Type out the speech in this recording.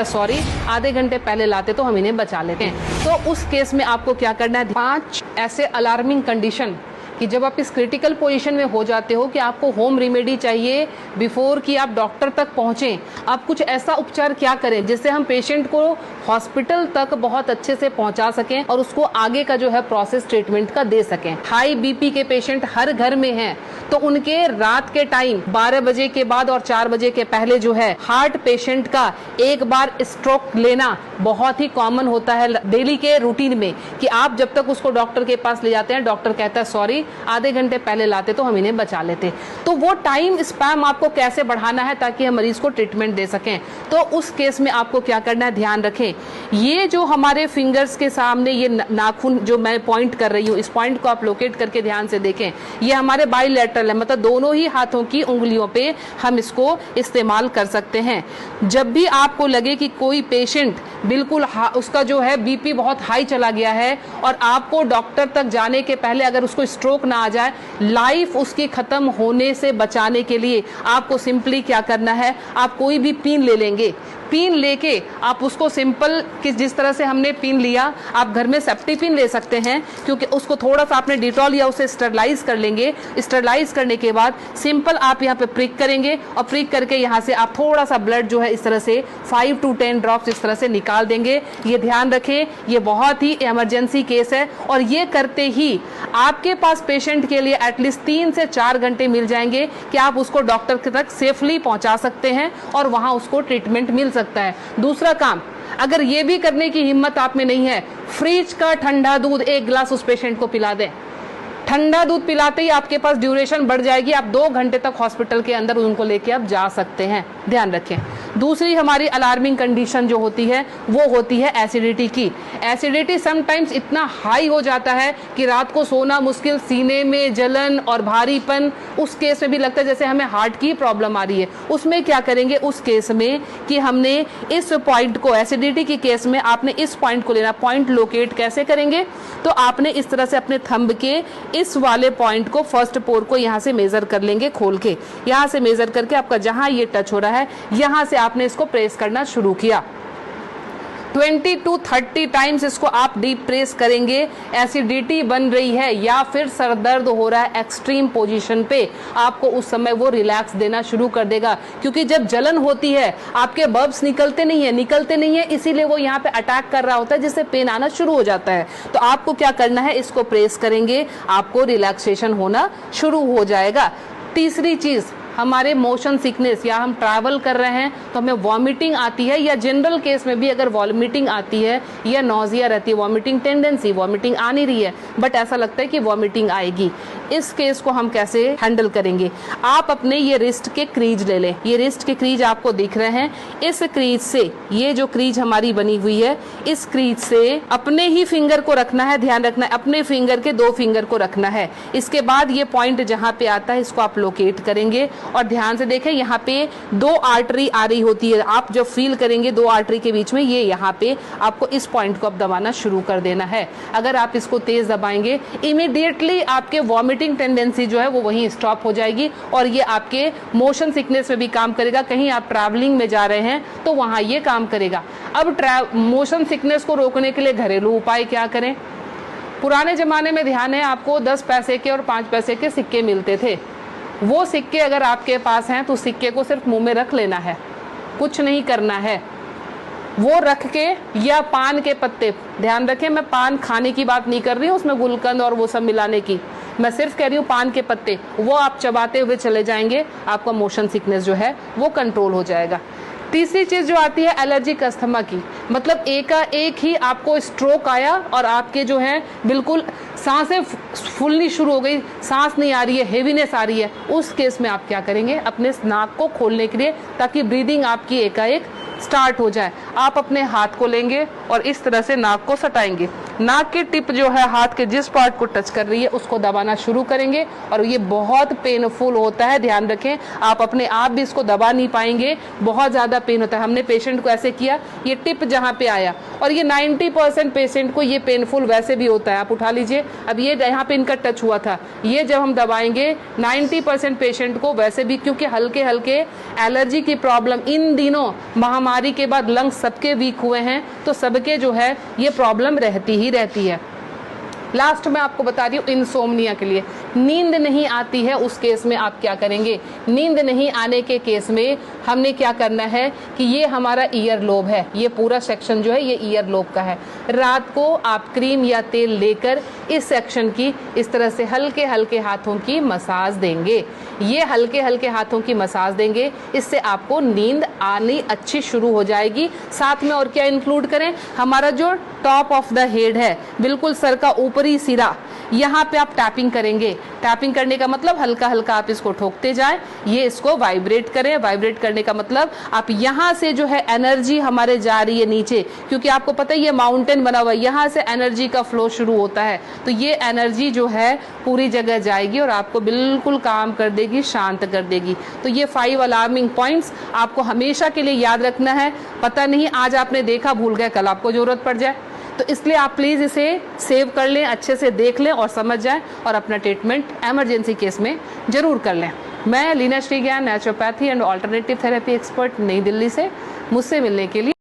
Sorry, आधे घंटे पहले लाते तो हम इन्हें बचा लेते हैं। तो उस केस में आपको क्या करना है, 5 ऐसे अलार्मिंग कंडीशन कि जब आप इस क्रिटिकल पोजीशन में हो जाते हो कि आपको होम रेमेडी चाहिए बिफोर कि आप डॉक्टर तक पहुंचें। आप कुछ ऐसा उपचार क्या करें जिससे हम पेशेंट को हॉस्पिटल तक बहुत अच्छे से पहुंचा सकें और उसको आगे का जो है प्रोसेस ट्रीटमेंट का दे सकें। हाई बीपी के पेशेंट हर घर में हैं, तो उनके रात के टाइम 12 बजे के बाद और 4 बजे के पहले जो है हार्ट पेशेंट का एक बार स्ट्रोक लेना बहुत ही कॉमन होता है डेली के रूटीन में, कि आप जब तक उसको डॉक्टर के पास ले जाते हैं, डॉक्टर कहता है सॉरी, आधे घंटे पहले लाते तो हम इन्हें बचा लेते। तो वो टाइम स्पैम आपको कैसे बढ़ाना है ताकि हम मरीज को ट्रीटमेंट दे सकें। तो उस केस में आपको क्या करना है, ध्यान रखें, ये जो हमारे फिंगर्स के सामने ये नाखून जो मैं पॉइंट कर रही हूँ, इस पॉइंट को आप लोकेट करके ध्यान से देखें, ये हमारे बाइलेटरल है, मतलब दोनों ही हाथों की उंगलियों पे हम इसको इस्तेमाल कर सकते हैं। जब भी आपको लगे कि कोई पेशेंट बिल्कुल उसका जो है बीपी बहुत हाई चला गया है और आपको डॉक्टर तक जाने के पहले अगर उसको स्ट्रोक ना आ जाए, लाइफ उसकी खत्म होने से बचाने के लिए आपको सिंपली क्या करना है, आप कोई भी पिन ले लेंगे। पिन लेके आप उसको सिंपल कि जिस तरह से हमने पिन लिया, आप घर में सेफ्टी पिन ले सकते हैं, क्योंकि उसको थोड़ा सा आपने डिटॉल या उसे स्टरलाइज कर लेंगे। स्टरलाइज करने के बाद सिंपल आप यहाँ पे प्रिक करेंगे और प्रिक करके यहाँ से आप थोड़ा सा ब्लड जो है इस तरह से 5 to 10 ड्रॉप्स इस तरह से निकाल देंगे। ये ध्यान रखें, ये बहुत ही इमरजेंसी केस है और ये करते ही आपके पास पेशेंट के लिए एटलीस्ट 3 से 4 घंटे मिल जाएंगे कि आप उसको डॉक्टर तक सेफली पहुंचा सकते हैं और वहां उसको ट्रीटमेंट मिल सकता है। दूसरा काम, अगर ये भी करने की हिम्मत आप में नहीं है, फ्रिज का ठंडा दूध 1 गिलास उस पेशेंट को पिला दें। ठंडा दूध पिलाते ही आपके पास ड्यूरेशन बढ़ जाएगी, आप 2 घंटे तक हॉस्पिटल के अंदर उनको लेके आप जा सकते हैं। ध्यान रखें। दूसरी हमारी अलार्मिंग कंडीशन जो होती है वो होती है एसिडिटी की। एसिडिटी समटाइम्स इतना हाई हो जाता है कि रात को सोना मुश्किल, सीने में जलन और भारीपन, उस केस में भी लगता है जैसे हमें हार्ट की प्रॉब्लम आ रही है। उसमें क्या करेंगे, उस केस में कि हमने इस पॉइंट को, एसिडिटी के केस में आपने इस पॉइंट को लेना। पॉइंट लोकेट कैसे करेंगे, तो आपने इस तरह से अपने थंब के इस वाले पॉइंट को, फर्स्ट पोर को यहाँ से मेजर कर लेंगे, खोल के यहाँ से मेजर करके आपका जहां ये टच हो रहा है यहाँ से आपने इसको प्रेस करना शुरू किया। 20 to 30 टाइम्स इसको आप डीप प्रेस करेंगे। एसिडिटी बन रही है या फिर सर दर्द हो रहा है एक्सट्रीम पोजीशन पे, आपको उस समय वो रिलैक्स देना शुरू कर देगा, क्योंकि जब जलन होती है आपके बब्स निकलते नहीं है, इसीलिए वो यहाँ पे अटैक कर रहा होता है, जिससे पेन आना शुरू हो जाता है। तो आपको क्या करना है, इसको प्रेस करेंगे, आपको रिलैक्सेशन होना शुरू हो जाएगा। तीसरी चीज, हमारे मोशन सिकनेस, या हम ट्रैवल कर रहे हैं तो हमें वॉमिटिंग आती है, या जनरल केस में भी अगर वॉमिटिंग आती है या नोजिया रहती है, वॉमिटिंग टेंडेंसी, वॉमिटिंग आ नहीं रही है बट ऐसा लगता है कि वॉमिटिंग आएगी, इस केस को हम कैसे हैंडल करेंगे। आप अपने ये रिस्ट के क्रीज ले लें। ये रिस्ट के क्रीज आपको दिख रहे हैं, इस क्रीज से, ये जो क्रीज हमारी बनी हुई है, इस क्रीज से अपने ही फिंगर को रखना है। ध्यान रखना है, अपने फिंगर के 2 फिंगर को रखना है। इसके बाद ये पॉइंट जहां पे आता है इसको आप लोकेट करेंगे और ध्यान से देखें, यहाँ पे 2 आर्टरी आ रही होती है। आप जब फील करेंगे 2 आर्टरी के बीच में, ये यहाँ पे आपको इस पॉइंट को अब दबाना शुरू कर देना है। अगर आप इसको तेज दबाएंगे, इमीडिएटली आपके वॉमिटिंग टेंडेंसी जो है वो वहीं स्टॉप हो जाएगी और ये आपके मोशन सिकनेस में भी काम करेगा। कहीं आप ट्रैवलिंग में जा रहे हैं तो वहां ये काम करेगा। अब मोशन सिकनेस को रोकने के लिए घरेलू उपाय क्या करें। पुराने जमाने में ध्यान है आपको 10 पैसे के और 5 पैसे के सिक्के मिलते थे। वो सिक्के अगर आपके पास हैं तो सिक्के को सिर्फ मुंह में रख लेना है, कुछ नहीं करना है। वो रख के, या पान के पत्ते, ध्यान रखें मैं पान खाने की बात नहीं कर रही हूँ, उसमें गुलकंद और वो सब मिलाने की, मैं सिर्फ कह रही हूँ पान के पत्ते, वो आप चबाते हुए चले जाएंगे, आपका मोशन सिकनेस जो है वो कंट्रोल हो जाएगा। तीसरी चीज जो आती है एलर्जिक अस्थमा की, मतलब एक ही आपको स्ट्रोक आया और आपके जो है बिल्कुल सांसें फूलनी शुरू हो गई, सांस नहीं आ रही है, हेवीनेस आ रही है, उस केस में आप क्या करेंगे, अपने नाक को खोलने के लिए, ताकि ब्रीदिंग आपकी एकाएक स्टार्ट हो जाए, आप अपने हाथ को लेंगे और इस तरह से नाक को सटाएंगे। नाक की टिप जो है हाथ के जिस पार्ट को टच कर रही है उसको दबाना शुरू करेंगे, और ये बहुत पेनफुल होता है, ध्यान रखें। आप अपने आप भी इसको दबा नहीं पाएंगे, बहुत ज़्यादा पेन होता है। हमने पेशेंट को ऐसे किया, ये टिप जहाँ पे आया, और ये 90% पेशेंट को ये पेनफुल वैसे भी होता है। आप उठा लीजिए, अब ये यहाँ पे इनका टच हुआ था, ये जब हम दबाएंगे 90% पेशेंट को वैसे भी, क्योंकि हल्के हल्के एलर्जी की प्रॉब्लम इन दिनों महामारी के बाद लंग्स सबके वीक हुए हैं, तो सबके जो है ये प्रॉब्लम रहती ही रहती है। लास्ट में आपको बता रही हूँ इंसोम्निया के लिए, नींद नहीं आती है उस केस में आप क्या करेंगे। नींद नहीं आने के केस में हमने क्या करना है कि ये हमारा ईयर लोब है, ये पूरा सेक्शन जो है ये ईयर लोब का है। रात को आप क्रीम या तेल लेकर इस सेक्शन की इस तरह से हल्के हल्के हाथों की मसाज देंगे। ये हल्के हल्के हाथों की मसाज देंगे, इससे आपको नींद आनी अच्छी शुरू हो जाएगी। साथ में और क्या इंक्लूड करें, हमारा जो टॉप ऑफ द हेड है, बिल्कुल सर का ऊपरी सिरा, यहाँ पे आप टैपिंग करेंगे। टैपिंग करने का मतलब हल्का हल्का आप इसको ठोकते जाएं, ये इसको वाइब्रेट करें। वाइब्रेट करने का मतलब आप यहाँ से जो है एनर्जी हमारे जा रही है नीचे, क्योंकि आपको पता है ये माउंटेन बना हुआ है, यहाँ से एनर्जी का फ्लो शुरू होता है, तो ये एनर्जी जो है पूरी जगह जाएगी और आपको बिल्कुल काम कर देगी, शांत कर देगी। तो ये 5 अलार्मिंग पॉइंट्स आपको हमेशा के लिए याद रखना है। पता नहीं आज आपने देखा, भूल गए, कल आपको जरूरत पड़ जाए, तो इसलिए आप प्लीज़ इसे सेव कर लें, अच्छे से देख लें और समझ जाएं, और अपना ट्रीटमेंट इमरजेंसी केस में ज़रूर कर लें। मैं Leena Shrigyan, naturopathy and alternative therapy expert, New Delhi से। मुझसे मिलने के लिए